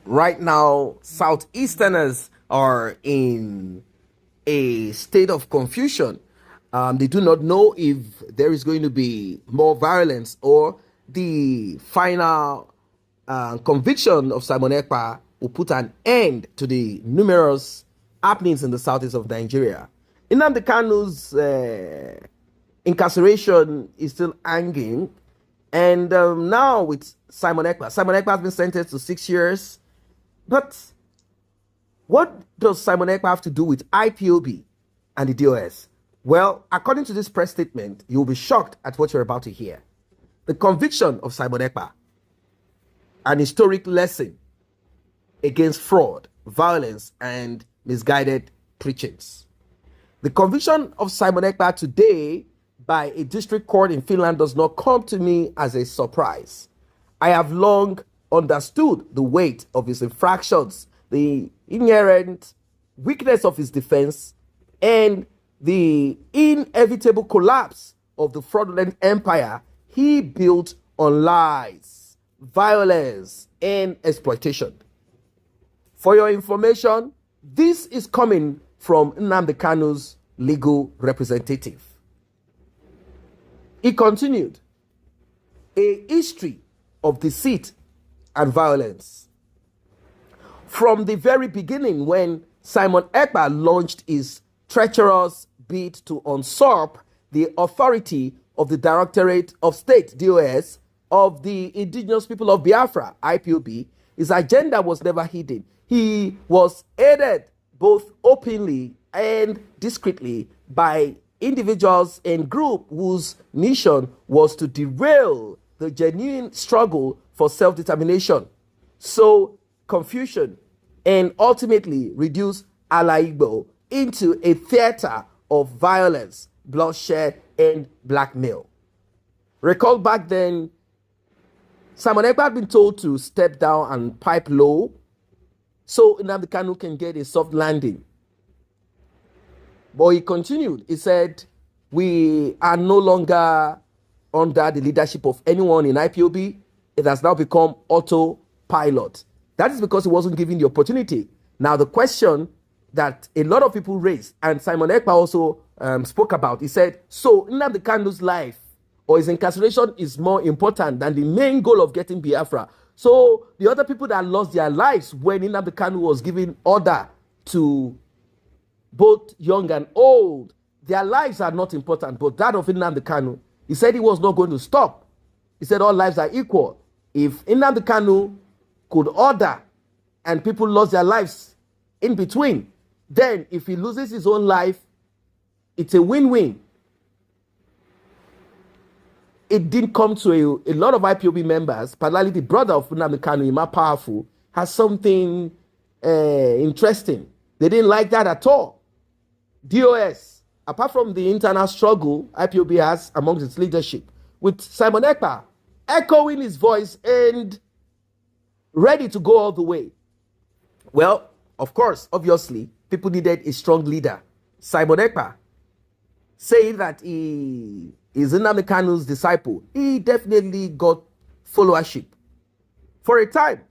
Right now, Southeasterners are in a state of confusion. They do not know if there is going to be more violence or the final conviction of Simon Ekpa will put an end to the numerous happenings in the southeast of Nigeria. Nnamdi Kanu's incarceration is still hanging. And now with Simon Ekpa has been sentenced to 6 years. But what does Simon Ekpa have to do with IPOB and the DOS? Well, according to this press statement, you'll be shocked at what you're about to hear. The conviction of Simon Ekpa, an historic lesson against fraud, violence, and misguided preachings. The conviction of Simon Ekpa today by a district court in Finland does not come to me as a surprise. I have long understood the weight of his infractions, the inherent weakness of his defense, and the inevitable collapse of the fraudulent empire he built on lies, violence, and exploitation. For your information, this is coming from Nnamdi Kanu's legal representative. He continued, a history of deceit and violence. From the very beginning, when Simon Ekpa launched his treacherous bid to usurp the authority of the Directorate of State, DOS, of the indigenous people of Biafra, IPOB, his agenda was never hidden. He was aided both openly and discreetly by individuals and groups whose mission was to derail the genuine struggle for self-determination, sow confusion, and ultimately reduce Ala Igbo into a theater of violence, bloodshed, and blackmail. Recall back then, Simon Ekpa had been told to step down and pipe low so Nnamdi Kanu can get a soft landing. But he continued. He said, we are no longer under the leadership of anyone in IPOB. It has now become autopilot. That is because he wasn't given the opportunity. Now, the question that a lot of people raised, and Simon Ekpa also spoke about, he said, so Nnamdi Kanu's life or his incarceration is more important than the main goal of getting Biafra. So the other people that lost their lives when Nnamdi Kanu was giving order to both young and old, their lives are not important, but that of Nnamdi Kanu, he said he was not going to stop. He said all lives are equal. If Nnamdi Kanu could order and people lost their lives in between, then if he loses his own life, it's a win-win. It didn't come to a lot of IPOB members, particularly the brother of Nnamdi Kanu, Ima Powerful, has something interesting. They didn't like that at all. DOS, apart from the internal struggle IPOB has amongst its leadership, with Simon Ekpa echoing his voice and ready to go all the way. Well, of course, obviously, people needed a strong leader. Simon Ekpa, saying that he is Nnamdi Kanu's disciple, he definitely got followership. For a time,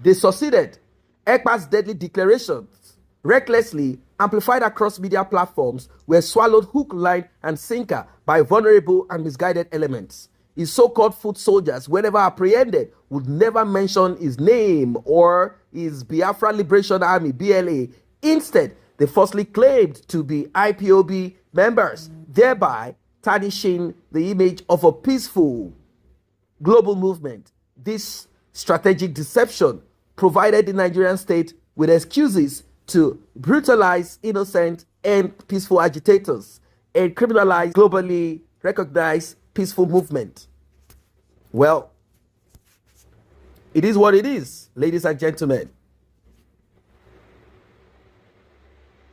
they succeeded. Ekpa's deadly declarations, recklessly amplified across media platforms, were swallowed hook, line, and sinker by vulnerable and misguided elements. His so-called foot soldiers, whenever apprehended, would never mention his name or his Biafra Liberation Army, BLA. Instead, they falsely claimed to be IPOB members, thereby tarnishing the image of a peaceful global movement. This strategic deception provided the Nigerian state with excuses to brutalize innocent and peaceful agitators and criminalize globally recognized peaceful movement. Well, it is what it is, ladies and gentlemen.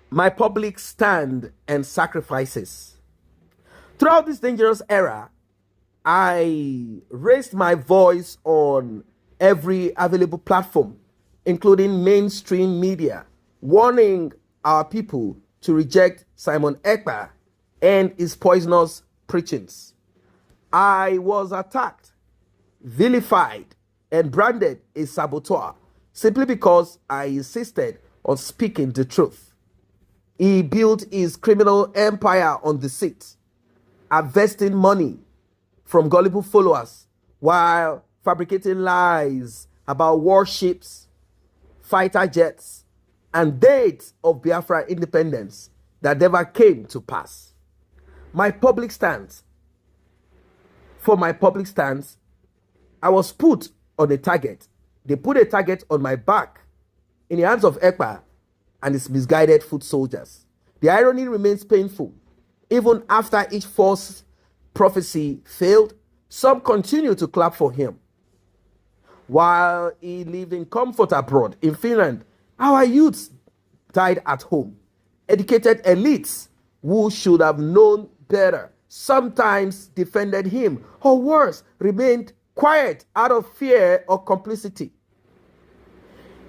My public stand and sacrifices. Throughout this dangerous era, I raised my voice on every available platform, including mainstream media, warning our people to reject Simon Ekpa and his poisonous preachings. I was attacked, vilified, and branded a saboteur simply because I insisted on speaking the truth. He built his criminal empire on deceit, harvesting money from gullible followers while fabricating lies about warships, fighter jets, and dates of Biafra independence that never came to pass. For my public stance, I was put on a target. They put a target on my back in the hands of Ekpa and his misguided foot soldiers. The irony remains painful. Even after each false prophecy failed, some continue to clap for him. While he lived in comfort abroad in Finland, our youths died at home. Educated elites who should have known better sometimes defended him, or worse, remained quiet out of fear or complicity.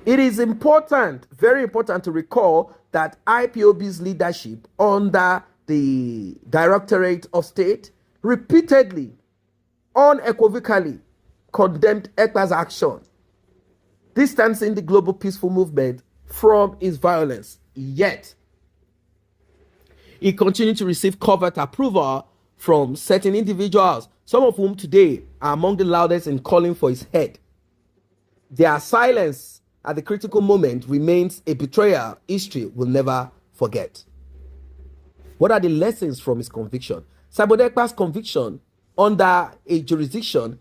It is important, very important to recall that IPOB's leadership under the Directorate of State repeatedly, unequivocally condemned Ekpa's action, distancing the global peaceful movement from its violence. Yet, he continued to receive covert approval from certain individuals, some of whom today are among the loudest in calling for his head. Their silence at the critical moment remains a betrayal history will never forget. What are the lessons from his conviction? Simon Ekpa's conviction under a jurisdiction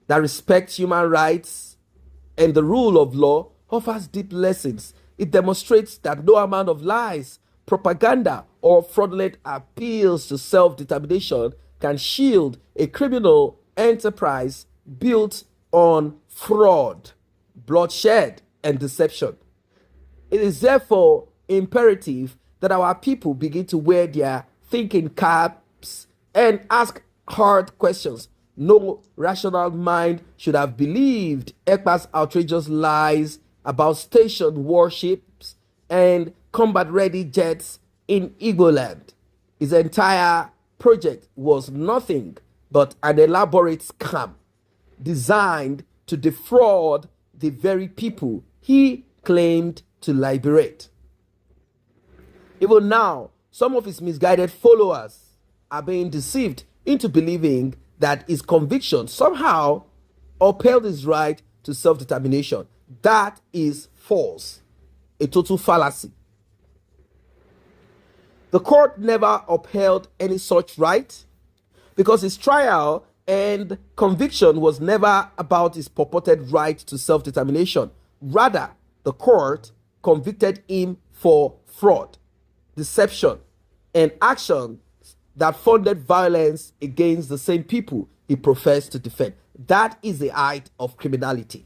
that respects human rights and the rule of law offers deep lessons. It demonstrates that no amount of lies, propaganda, or fraudulent appeals to self-determination can shield a criminal enterprise built on fraud, bloodshed, and deception. It is therefore imperative that our people begin to wear their thinking caps and ask hard questions. No rational mind should have believed Ekpa's outrageous lies about stationed warships and combat-ready jets in Igbo land. His entire project was nothing but an elaborate scam designed to defraud the very people he claimed to liberate. Even now, some of his misguided followers are being deceived into believing that his conviction somehow upheld his right to self-determination. That is false, a total fallacy. The court never upheld any such right because his trial and conviction was never about his purported right to self-determination. Rather, the court convicted him for fraud, deception, and actions that funded violence against the same people he professed to defend. That is the height of criminality.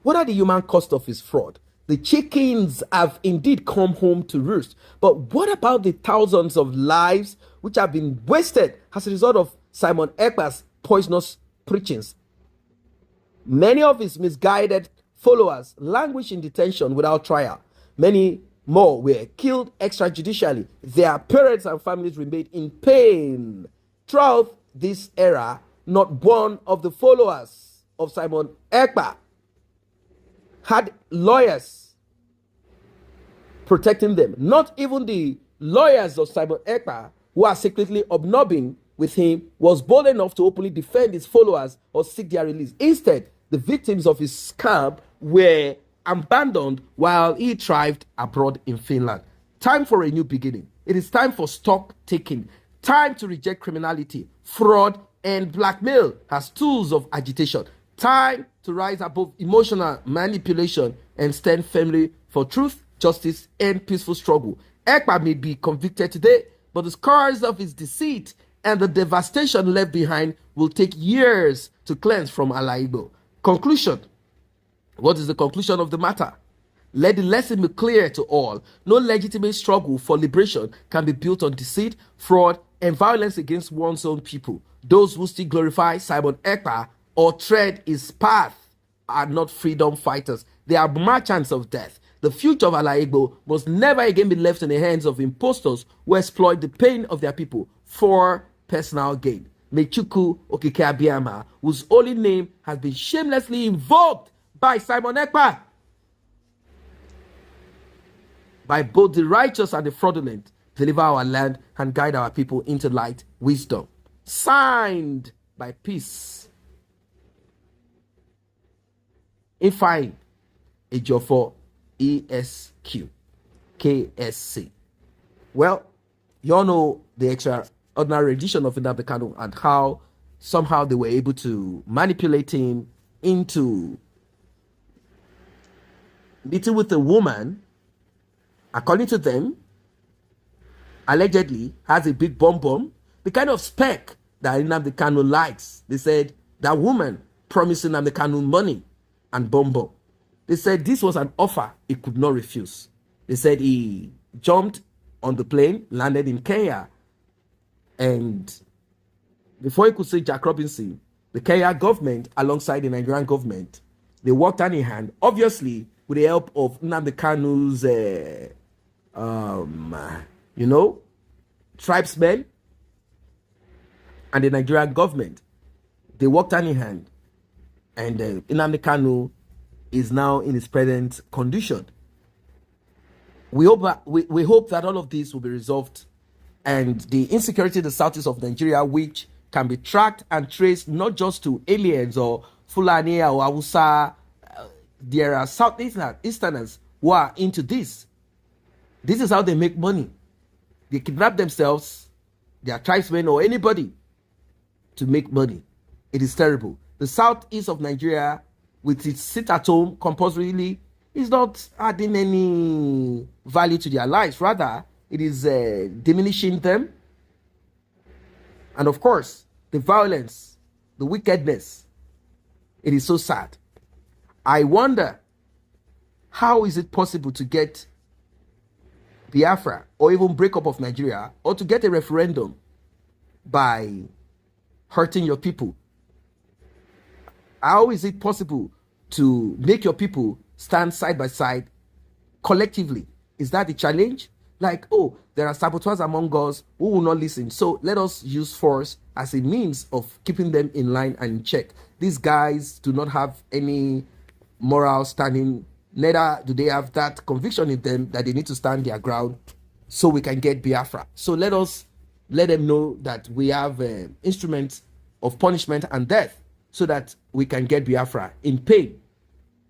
What are the human cost of his fraud? The chickens have indeed come home to roost. But what about the thousands of lives which have been wasted as a result of Simon Ekpa's poisonous preachings? Many of his misguided followers languish in detention without trial. Many more were killed extrajudicially. Their parents and families remained in pain. Throughout this era, not one of the followers of Simon Ekpa had lawyers protecting them. Not even the lawyers of Simon Ekpa, who are secretly hobnobbing with him, was bold enough to openly defend his followers or seek their release. Instead, the victims of his scam were abandoned while he thrived abroad in Finland. Time for a new beginning. It is time for stock taking. Time to reject criminality, fraud, and blackmail as tools of agitation. Time to rise above emotional manipulation and stand firmly for truth, justice, and peaceful struggle. Ekpa may be convicted today, but the scars of his deceit and the devastation left behind will take years to cleanse from Alaibo. Conclusion. What is the conclusion of the matter? Let the lesson be clear to all. No legitimate struggle for liberation can be built on deceit, fraud, and violence against one's own people. Those who still glorify Simon Ekpa or tread his path are not freedom fighters. They are merchants of death. The future of Alaibo must never again be left in the hands of impostors who exploit the pain of their people for personal gain. Mechuku Okike Abiyama, whose holy name has been shamelessly invoked by Simon Ekpa, by both the righteous and the fraudulent, deliver our land and guide our people into light, wisdom. Signed by Peace Ifeanyi Ejiofor ESQ KSC. Well, you all know the extraordinary edition of Nnamdi Kanu and how somehow they were able to manipulate him into meeting with a woman, according to them, allegedly has a big bum, the kind of spec that Nnamdi Kanu likes. They said that woman promised Nnamdi Kanu money and bum. They said this was an offer he could not refuse. They said he jumped on the plane, landed in Kenya, and before he could say Jack Robinson, the Kenya government, alongside the Nigerian government, they worked hand in hand, obviously with the help of Nnamdi Kanu's, tribesmen and the Nigerian government. They worked hand in hand, and Nnamdi Kanu is now in his present condition. We hope that all of this will be resolved, and the insecurity in the southeast of Nigeria, which can be tracked and traced not just to aliens or Fulani or Hausa. There are Southeasterners who are into this. This is how they make money. They kidnap themselves, their tribesmen or anybody, to make money. It is terrible. The southeast of Nigeria, with its sit-at-home compulsorily, is not adding any value to their lives. Rather, it is diminishing them. And of course, the violence, the wickedness, it is so sad. I wonder, how is it possible to get Biafra or even breakup of Nigeria, or to get a referendum by hurting your people? How is it possible to make your people stand side by side collectively? Is that the challenge? Like, oh, there are saboteurs among us who will not listen, so let us use force as a means of keeping them in line and in check. These guys do not have any moral standing, neither do they have that conviction in them that they need to stand their ground so we can get Biafra. So let us let them know that we have instruments of punishment and death so that we can get Biafra in pain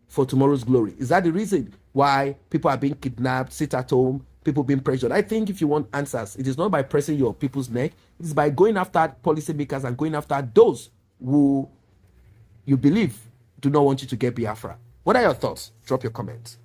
for tomorrow's glory. Is that the reason why people are being kidnapped, sit at home, people being pressured? I think if you want answers, it is not by pressing your people's neck. It is by going after policymakers and going after those who you believe do not want you to get Biafra. What are your thoughts? Drop your comments.